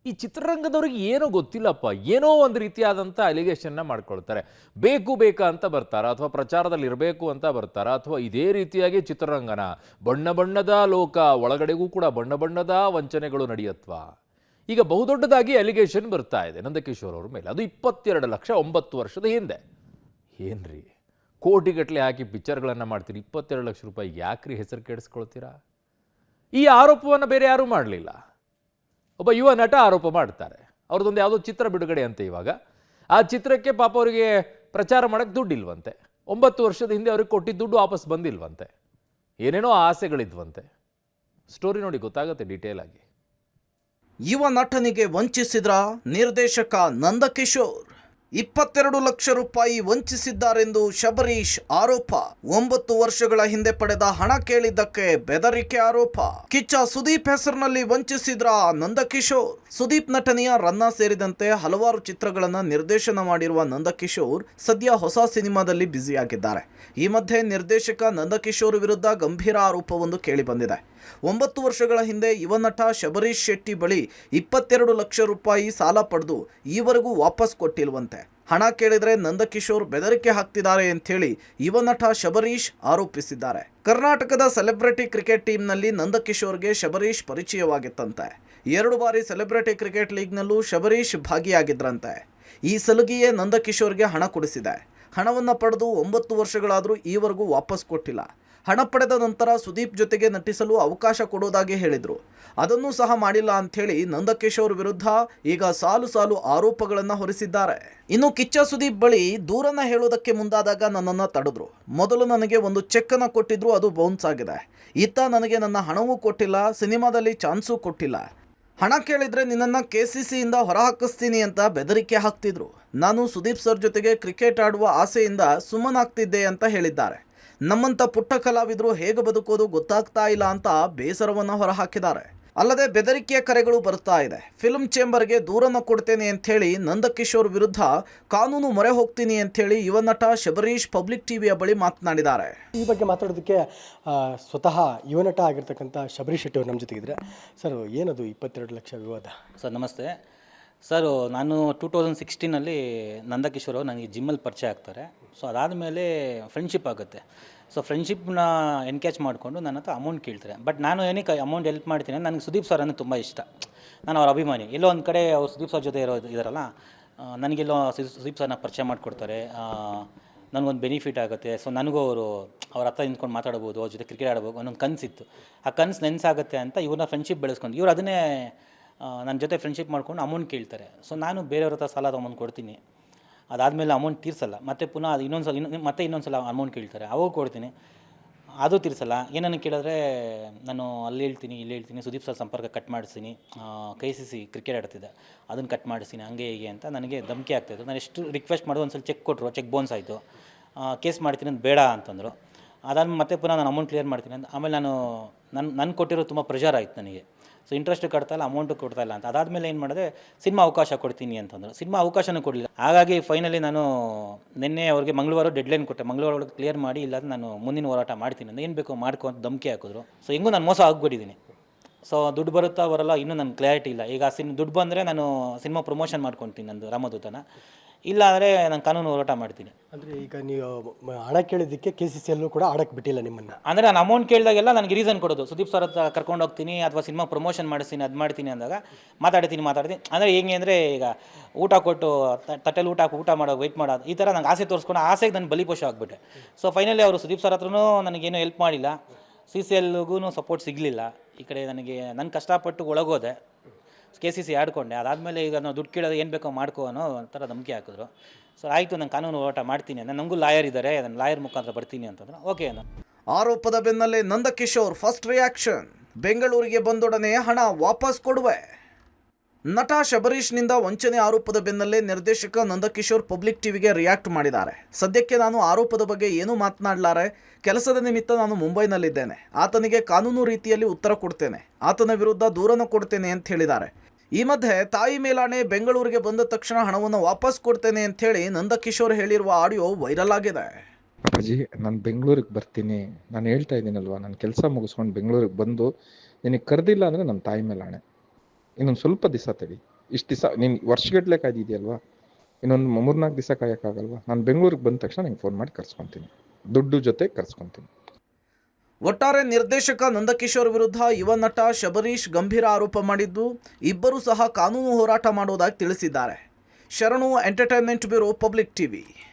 ಈ ಚಿತ್ರರಂಗದವ್ರಿಗೆ ಏನೋ ಗೊತ್ತಿಲ್ಲಪ್ಪ, ಏನೋ ಒಂದು ರೀತಿಯಾದಂಥ ಅಲಿಗೇಷನ್ನ ಮಾಡ್ಕೊಳ್ತಾರೆ. ಬೇಕು ಬೇಕಾ ಅಂತ ಬರ್ತಾರಾ, ಅಥವಾ ಪ್ರಚಾರದಲ್ಲಿ ಇರಬೇಕು ಅಂತ ಬರ್ತಾರಾ, ಅಥವಾ ಇದೇ ರೀತಿಯಾಗಿ ಚಿತ್ರರಂಗನ ಬಣ್ಣ ಬಣ್ಣದ ಲೋಕ ಒಳಗಡೆಗೂ ಕೂಡ ಬಣ್ಣ ಬಣ್ಣದ ವಂಚನೆಗಳು ನಡೆಯತ್ವಾ? ಈಗ ಬಹುದೊಡ್ಡದಾಗಿ ಅಲಿಗೇಷನ್ ಬರ್ತಾ ಇದೆ ನಂದಕಿಶೋರ್ ಅವ್ರ ಮೇಲೆ. ಅದು 22 ಲಕ್ಷ 9 ವರ್ಷದ ಹಿಂದೆ. ಏನ್ರಿ, ಕೋಟಿಗಟ್ಟಲೆ ಹಾಕಿ ಪಿಕ್ಚರ್ಗಳನ್ನು ಮಾಡ್ತೀರಿ, 22 ಲಕ್ಷ ರೂಪಾಯಿ ಯಾಕ್ರಿ ಹೆಸರು ಕೆಡಿಸ್ಕೊಳ್ತೀರಾ? ಈ ಆರೋಪವನ್ನು ಬೇರೆ ಯಾರೂ ಮಾಡಲಿಲ್ಲ, ಒಬ್ಬ ಯುವ ನಟ ಆರೋಪ ಮಾಡ್ತಾರೆ. ಅವ್ರದ್ದೊಂದು ಯಾವುದೋ ಚಿತ್ರ ಬಿಡುಗಡೆ ಅಂತೆ. ಇವಾಗ ಆ ಚಿತ್ರಕ್ಕೆ ಪಾಪ ಅವರಿಗೆ ಪ್ರಚಾರ ಮಾಡೋಕ್ಕೆ ದುಡ್ಡಿಲ್ವಂತೆ. 9 ವರ್ಷದ ಹಿಂದೆ ಅವ್ರಿಗೆ ಕೊಟ್ಟಿದ್ದ ದುಡ್ಡು ವಾಪಸ್ ಬಂದಿಲ್ವಂತೆ. ಏನೇನೋ ಆಸೆಗಳಿದ್ವಂತೆ. ಸ್ಟೋರಿ ನೋಡಿ ಗೊತ್ತಾಗುತ್ತೆ ಡೀಟೇಲ್ ಆಗಿ. ಯುವ ನಟನಿಗೆ ವಂಚಿಸಿದ್ರ ನಿರ್ದೇಶಕ ನಂದಕಿಶೋರ್. 22 ಲಕ್ಷ ರೂಪಾಯಿ ವಂಚಿಸಿದ್ದಾರೆಂದು ಶಬರೀಶ್ ಆರೋಪ. 9 ವರ್ಷಗಳ ಹಿಂದೆ ಪಡೆದ ಹಣ ಕೇಳಿದ್ದಕ್ಕೆ ಬೆದರಿಕೆ ಆರೋಪ. ಕಿಚ್ಚ ಸುದೀಪ್ ಹೆಸರಿನಲ್ಲಿ ವಂಚಿಸಿದ್ರ ನಂದಕಿಶೋರ್. ಸುದೀಪ್ ನಟನೆಯ ರನ್ನ ಸೇರಿದಂತೆ ಹಲವಾರು ಚಿತ್ರಗಳನ್ನ ನಿರ್ದೇಶನ ಮಾಡಿರುವ ನಂದಕಿಶೋರ್ ಸದ್ಯ ಹೊಸ ಸಿನಿಮಾದಲ್ಲಿ ಬ್ಯುಸಿಯಾಗಿದ್ದಾರೆ. ಈ ಮಧ್ಯೆ ನಿರ್ದೇಶಕ ನಂದಕಿಶೋರ್ ವಿರುದ್ಧ ಗಂಭೀರ ಆರೋಪವೊಂದು ಕೇಳಿಬಂದಿದೆ. 9 ವರ್ಷಗಳ ಹಿಂದೆ ಯುವ ನಟ ಶಬರೀಶ್ ಶೆಟ್ಟಿ ಬಳಿ 22 ಲಕ್ಷ ರೂಪಾಯಿ ಸಾಲ ಪಡೆದು ಈವರೆಗೂ ವಾಪಸ್ ಕೊಟ್ಟಿಲ್ವಂತೆ. ಹಣ ಕೇಳಿದ್ರೆ ನಂದಕಿಶೋರ್ ಬೆದರಿಕೆ ಹಾಕ್ತಿದ್ದಾರೆ ಅಂಥೇಳಿ ಯುವ ನಟ ಶಬರೀಶ್ ಆರೋಪಿಸಿದ್ದಾರೆ. ಕರ್ನಾಟಕದ ಸೆಲೆಬ್ರಿಟಿ ಕ್ರಿಕೆಟ್ ಟೀಮ್ನಲ್ಲಿ ನಂದಕಿಶೋರ್ಗೆ ಶಬರೀಶ್ ಪರಿಚಯವಾಗಿತ್ತಂತೆ. 2 ಬಾರಿ ಸೆಲೆಬ್ರಿಟಿ ಕ್ರಿಕೆಟ್ ಲೀಗ್ನಲ್ಲೂ ಶಬರೀಶ್ ಭಾಗಿಯಾಗಿದ್ರಂತೆ. ಈ ಸಲುಗಿಯೇ ನಂದಕಿಶೋರ್ಗೆ ಹಣ ಕೊಡಿಸಿದೆ. ಹಣವನ್ನು ಪಡೆದು 9 ವರ್ಷಗಳಾದರೂ ಈವರೆಗೂ ವಾಪಸ್ ಕೊಟ್ಟಿಲ್ಲ. ಹಣ ಪಡೆದ ನಂತರ ಸುದೀಪ್ ಜೊತೆಗೆ ನಟಿಸಲು ಅವಕಾಶ ಕೊಡೋದಾಗಿ ಹೇಳಿದರು. ಅದನ್ನೂ ಸಹ ಮಾಡಿಲ್ಲ ಅಂಥೇಳಿ ನಂದಕಿಶೋರ್ ವಿರುದ್ಧ ಈಗ ಸಾಲು ಸಾಲು ಆರೋಪಗಳನ್ನು ಹೊರಿಸಿದ್ದಾರೆ. ಇನ್ನು ಕಿಚ್ಚ ಸುದೀಪ್ ಬಳಿ ದೂರನ್ನ ಹೇಳೋದಕ್ಕೆ ಮುಂದಾದಾಗ ನನ್ನನ್ನು ತಡೆದ್ರು. ಮೊದಲು ನನಗೆ ಒಂದು ಚೆಕ್ಕನ್ನು ಕೊಟ್ಟಿದ್ರು, ಅದು ಬೌನ್ಸ್ ಆಗಿದೆ. ಇತ್ತ ನನಗೆ ನನ್ನ ಹಣವೂ ಕೊಟ್ಟಿಲ್ಲ, ಸಿನಿಮಾದಲ್ಲಿ ಚಾನ್ಸೂ ಕೊಟ್ಟಿಲ್ಲ. ಹಣ ಕೇಳಿದ್ರೆ ನಿನ್ನನ್ನು KCCಯಿಂದ ಹೊರಹಾಕಿಸ್ತೀನಿ ಅಂತ ಬೆದರಿಕೆ ಹಾಕ್ತಿದ್ರು. ನಾನು ಸುದೀಪ್ ಸರ್ ಜೊತೆಗೆ ಕ್ರಿಕೆಟ್ ಆಡುವ ಆಸೆಯಿಂದ ಸುಮ್ಮನಾಗ್ತಿದ್ದೆ ಅಂತ ಹೇಳಿದ್ದಾರೆ. ನಮ್ಮಂಥ ಪುಟ್ಟ ಕಲಾವಿದರು ಹೇಗೆ ಬದುಕೋದು ಗೊತ್ತಾಗ್ತಾ ಇಲ್ಲ ಅಂತ ಬೇಸರವನ್ನು ಹೊರಹಾಕಿದ್ದಾರೆ. ಅಲ್ಲದೆ ಬೆದರಿಕೆಯ ಕರೆಗಳು ಬರ್ತಾ ಇದೆ. ಫಿಲ್ಮ್ ಚೇಂಬರ್ಗೆ ದೂರನ್ನು ಕೊಡ್ತೇನೆ ಅಂಥೇಳಿ ನಂದಕಿಶೋರ್ ವಿರುದ್ಧ ಕಾನೂನು ಮೊರೆ ಹೋಗ್ತೀನಿ ಅಂಥೇಳಿ ಯುವ ನಟ ಶಬರೀಶ್ ಪಬ್ಲಿಕ್ ಟಿವಿಯ ಬಳಿ ಮಾತನಾಡಿದ್ದಾರೆ. ಈ ಬಗ್ಗೆ ಮಾತಾಡೋದಕ್ಕೆ ಸ್ವತಃ ಯುವ ನಟ ಆಗಿರ್ತಕ್ಕಂಥ ಶಬರೀಶ್ ಶೆಟ್ಟಿ ಅವರು ನಮ್ಮ ಜೊತೆಗಿದ್ರೆ. ಸರ್, ಏನದು 22 ಲಕ್ಷ ವಿವಾದ? ಸರ್ ನಮಸ್ತೆ ಸರ್. ನಾನು 2016 ನಂದಕಿಶೋರ್ ಅವರು ನನಗೆ ಜಿಮ್ಮಲ್ಲಿ ಪರಿಚಯ ಆಗ್ತಾರೆ. ಸೊ ಅದಾದಮೇಲೆ ಫ್ರೆಂಡ್ಶಿಪ್ ಆಗುತ್ತೆ. ಸೊ ಫ್ರೆಂಡ್ಶಿಪ್ನ ಎನ್ಕ್ಯಾಚ್ ಮಾಡಿಕೊಂಡು ನನ್ನ ಹತ್ರ ಅಮೌಂಟ್ ಕೇಳ್ತಾರೆ. ಬಟ್ ನಾನು ಏನಕ್ಕೆ ಅಮೌಂಟ್ ಹೆಲ್ಪ್ ಮಾಡ್ತೀನಿ, ನನಗೆ ಸುದೀಪ್ ಸರ್ ಅಂದರೆ ತುಂಬ ಇಷ್ಟ. ನಾನು ಅವ್ರ ಅಭಿಮಾನಿ. ಎಲ್ಲೋ ಒಂದು ಕಡೆ ಅವ್ರು ಸುದೀಪ್ ಸರ್ ಜೊತೆ ಇದಾರಲ್ಲ, ನನಗೆಲ್ಲೋ ಸುದೀಪ್ ಸರ್ನ ಪರಿಚಯ ಮಾಡಿಕೊಡ್ತಾರೆ. ನನಗೊಂದು ಬೆನಿಫಿಟ್ ಆಗುತ್ತೆ. ಸೊ ನನಗೂ ಅವ್ರ ಹತ್ರ ನಿಂತ್ಕೊಂಡು ಮಾತಾಡ್ಬೋದು, ಅವ್ರ ಜೊತೆ ಕ್ರಿಕೆಟ್ ಆಡ್ಬೋದು ಅನ್ನೊಂದು ಕನಸಿತ್ತು. ಆ ಕನಸು ನೆನೆಸಾಗುತ್ತೆ ಅಂತ ಇವ್ರನ್ನ ಫ್ರೆಂಡ್ಶಿಪ್ ಬೆಳೆಸ್ಕೊಂಡು ಇವ್ರು ಅದನ್ನೇ ನನ್ನ ಜೊತೆ ಫ್ರೆಂಡ್ಶಿಪ್ ಮಾಡ್ಕೊಂಡು ಅಮೌಂಟ್ ಕೇಳ್ತಾರೆ. ಸೊ ನಾನು ಬೇರೆಯವ್ರ ಹತ್ರ ಸಾಲ ತೊಗೊಂಡು ಕೊಡ್ತೀನಿ. ಅದಾದಮೇಲೆ ಅಮೌಂಟ್ ತೀರಿಸಲ್ಲ. ಮತ್ತು ಪುನಃ ಅದು ಇನ್ನೊಂದು ಸಲ ಅಮೌಂಟ್ ಕೇಳ್ತಾರೆ, ಅವಾಗ ಕೊಡ್ತೀನಿ, ಅದು ತೀರಿಸಲ್ಲ. ಏನನ್ನು ಕೇಳಿದ್ರೆ ನಾನು ಅಲ್ಲಿ ಹೇಳ್ತೀನಿ, ಇಲ್ಲಿ ಹೇಳ್ತೀನಿ, ಸುದೀಪ್ ಸರ್ ಸಂಪರ್ಕ ಕಟ್ ಮಾಡಿಸ್ತೀನಿ, KCC ಕ್ರಿಕೆಟ್ ಆಡ್ತಿದ್ದೆ ಅದನ್ನು ಕಟ್ ಮಾಡಿಸ್ತೀನಿ, ಹಂಗೆ ಹೀಗೆ ಅಂತ ನನಗೆ ಧಮಕಿ ಆಗ್ತಾಯಿತ್ತು. ನಾನು ಎಷ್ಟು ರಿಕ್ವೆಸ್ಟ್ ಮಾಡೋದು, ಒಂದು ಸಲ ಚೆಕ್ ಕೊಟ್ಟರು, ಚೆಕ್ ಬೌನ್ಸ್ ಆಯಿತು, ಕೇಸ್ ಮಾಡ್ತೀನಿ ಅಂತ ಬೇಡ ಅಂತಂದರು. ಅದಾದ್ಮೇಲೆ ಮತ್ತೆ ಪುನಃ ನಾನು ಅಮೌಂಟ್ ಕ್ಲಿಯರ್ ಮಾಡ್ತೀನಿ ಅಂತ. ಆಮೇಲೆ ನಾನು ಕೊಟ್ಟಿರೋ ತುಂಬ ಪ್ರೆಷರ್ ಆಯಿತು ನನಗೆ. ಸೊ ಇಂಟ್ರೆಸ್ಟ್ ಕಟ್ತಾಯಿಲ್ಲ, ಅಮೌಂಟು ಕೊಡ್ತಾಯಿಲ್ಲ ಅಂತ. ಅದಾದಮೇಲೆ ಏನು ಮಾಡಿದೆ, ಸಿನಿಮಾ ಅವಕಾಶ ಕೊಡ್ತೀನಿ ಅಂತಂದರು. ಸಿನಿಮಾ ಅವಕಾಶನೂ ಕೊಡಲಿಲ್ಲ. ಹಾಗಾಗಿ ಫೈನಲಿ ನಾನು ನಿನ್ನೆ ಅವ್ರಿಗೆ ಮಂಗಳವಾರ ಡೆಡ್ಲೈನ್ ಕೊಟ್ಟೆ. ಮಂಗಳವಾರ ಒಳಗೆ ಕ್ಲಿಯರ್ ಮಾಡಿ, ಇಲ್ಲ ನಾನು ಮುಂದಿನ ಹೋರಾಟ ಮಾಡ್ತೀನಿ ಅಂತ. ಏನು ಬೇಕೋ ಮಾಡ್ಕೊ ಅಂತ ಧಮಕಿ ಹಾಕಿದ್ರು. ಸೊ ಹೆಂಗೂ ನಾನು ಮೋಸ ಆಗ್ಬಿಟ್ಟಿದ್ದೀನಿ. ಸೊ ದುಡ್ಡು ಬರುತ್ತಾ ಬರೋಲ್ಲ ಇನ್ನೂ ನನಗೆ ಕ್ಲಾರಿಟಿ ಇಲ್ಲ. ಈಗ ದುಡ್ಡು ಬಂದರೆ ನಾನು ಸಿನಿಮಾ ಪ್ರಮೋಷನ್ ಮಾಡ್ಕೊತೀನಿ ನಂದು ರಾಮದೂತನ, ಇಲ್ಲ ಅಂದರೆ ನಾನು ಕಾನೂನು ಹೋರಾಟ ಮಾಡ್ತೀನಿ. ಅಂದರೆ ಈಗ ನೀವು ಹಣ ಕೇಳಿದ್ದಕ್ಕೆ KCCಯಲ್ಲೂ ಕೂಡ ಆಡಕ್ಕೆ ಬಿಟ್ಟಿಲ್ಲ ನಿಮ್ಮನ್ನು? ಅಂದರೆ ನಾನು ಅಮೌಂಟ್ ಕೇಳಿದಾಗೆಲ್ಲ ನನಗೆ ರೀಸನ್ ಕೊಡೋದು, ಸುದೀಪ್ ಸರ್ ಹತ್ರ ಕರ್ಕೊಂಡು ಹೋಗ್ತೀನಿ ಅಥವಾ ಸಿನಿಮಾ ಪ್ರಮೋಷನ್ ಮಾಡಿಸ್ತೀನಿ, ಅದು ಮಾಡ್ತೀನಿ ಅಂದಾಗ ಮಾತಾಡ್ತೀನಿ. ಅಂದರೆ ಹೆಂಗೆ ಅಂದರೆ, ಈಗ ಊಟ ಕೊಟ್ಟು ತಟ್ಟೆಲಿ ಊಟ ಮಾಡೋ ವೆಯ್ಟ್ ಮಾಡೋದು, ಈ ಥರ ನಂಗೆ ಆಸೆ ತೋರಿಸ್ಕೊಂಡು ಆಸೆಗೆ ನಾನು ಬಲಿಪೋಷ ಆಗಿಬಿಟ್ಟೆ. ಸೊ ಫೈನಲಿ ಅವರು ಸುದೀಪ್ ಸರ್ ಹತ್ರನೂ ನನಗೇನು ಹೆಲ್ಪ್ ಮಾಡಿಲ್ಲ, CCLಗೂ ಸಪೋರ್ಟ್ ಸಿಗಲಿಲ್ಲ. ಈ ಕಡೆ ನಾನು ಕಷ್ಟಪಟ್ಟು ಒಳಗೋದೆ, KCC ಆಡ್ಕೊಂಡೆ. ಅದಾದಮೇಲೆ ಈಗ ನಾವು ದುಡ್ಡು ಕೇಳೋದು ಏನು ಬೇಕೋ ಮಾಡ್ಕೋ ಅನ್ನೋ ಒಂಥರ ಧಮಕಿ ಹಾಕಿದ್ರು. ಸೊ ಆಯಿತು, ನಾನು ಕಾನೂನು ಹೋರಾಟ ಮಾಡ್ತೀನಿ ಅಂತ. ನನಗೂ ಲಾಯರ್ ಇದ್ದಾರೆ, ನಾನು ಲಾಯರ್ ಮುಖಾಂತರ ಬರ್ತೀನಿ ಅಂತಂದ್ರೆ ಓಕೆ ಅನ್ನೋ. ಆರೋಪದ ಬೆನ್ನಲ್ಲೇ ನಂದಕಿಶೋರ್ ಫಸ್ಟ್ ರಿಯಾಕ್ಷನ್. ಬೆಂಗಳೂರಿಗೆ ಬಂದೊಡನೆ ಹಣ ವಾಪಸ್ ಕೊಡುವೆ. ನಟ ಶಬರೀಶ್ನಿಂದ ವಂಚನೆ ಆರೋಪದ ಬೆನ್ನಲ್ಲೇ ನಿರ್ದೇಶಕ ನಂದಕಿಶೋರ್ ಪಬ್ಲಿಕ್ ಟಿವಿಗೆ ರಿಯಾಕ್ಟ್ ಮಾಡಿದ್ದಾರೆ. ಸದ್ಯಕ್ಕೆ ನಾನು ಆರೋಪದ ಬಗ್ಗೆ ಏನೂ ಮಾತನಾಡಲಾರೆ, ಕೆಲಸದ ನಿಮಿತ್ತ ನಾನು ಮುಂಬೈನಲ್ಲಿದ್ದೇನೆ. ಆತನಿಗೆ ಕಾನೂನು ರೀತಿಯಲ್ಲಿ ಉತ್ತರ ಕೊಡ್ತೇನೆ, ಆತನ ವಿರುದ್ಧ ದೂರನ್ನು ಕೊಡ್ತೇನೆ ಅಂತ ಹೇಳಿದ್ದಾರೆ. ಈ ಮಧ್ಯೆ ತಾಯಿ ಮೇಲಾಣೆ, ಬೆಂಗಳೂರಿಗೆ ಬಂದ ತಕ್ಷಣ ಹಣವನ್ನು ವಾಪಸ್ ಕೊಡ್ತೇನೆ ಅಂಥೇಳಿ ನಂದಕಿಶೋರ್ ಹೇಳಿರುವ ಆಡಿಯೋ ವೈರಲ್ ಆಗಿದೆ. ಅಪ್ಪಾಜಿ, ನಾನು ಬೆಂಗಳೂರಿಗೆ ಬರ್ತೀನಿ, ನಾನು ಹೇಳ್ತಾ ಇದ್ದೀನಲ್ವ, ನಾನು ಕೆಲಸ ಮುಗಿಸ್ಕೊಂಡು ಬೆಂಗಳೂರಿಗೆ ಬಂದು ನಿನಗೆ ಕರೆದಿಲ್ಲ ಅಂದರೆ ನನ್ನ ತಾಯಿ ಮೇಲಾಣೆ, ಇನ್ನೊಂದು ಸ್ವಲ್ಪ ದಿವಸ ತಡಿ, ಇಷ್ಟು ದಿವಸ ನೀನು ವರ್ಷಗಟ್ಟಲೆ ಕಾಯ್ದಿದೆಯಲ್ವಾ, ಇನ್ನೊಂದು 3-4 ದಿವಸ ಕಾಯೋಕ್ಕಾಗಲ್ವಾ? ನಾನು ಬೆಂಗಳೂರಿಗೆ ಬಂದ ತಕ್ಷಣ ನಿಂಗೆ ಫೋನ್ ಮಾಡಿ ಕರ್ಸ್ಕೊತೀನಿ, ದುಡ್ಡು ಜೊತೆ ಕರ್ಸ್ಕೊತೀನಿ. ಒಟ್ಟಾರೆ ನಿರ್ದೇಶಕ ನಂದಕಿಶೋರ್ ವಿರುದ್ಧ ಯುವ ನಟ ಶಬರೀಶ್ ಗಂಭೀರ ಆರೋಪ ಮಾಡಿದ್ದು, ಇಬ್ಬರೂ ಸಹ ಕಾನೂನು ಹೋರಾಟ ಮಾಡುವುದಾಗಿ ತಿಳಿಸಿದ್ದಾರೆ. ಶರಣು ಎಂಟರ್ಟೈನ್ಮೆಂಟ್ ಬ್ಯೂರೋ, ಪಬ್ಲಿಕ್ ಟಿವಿ.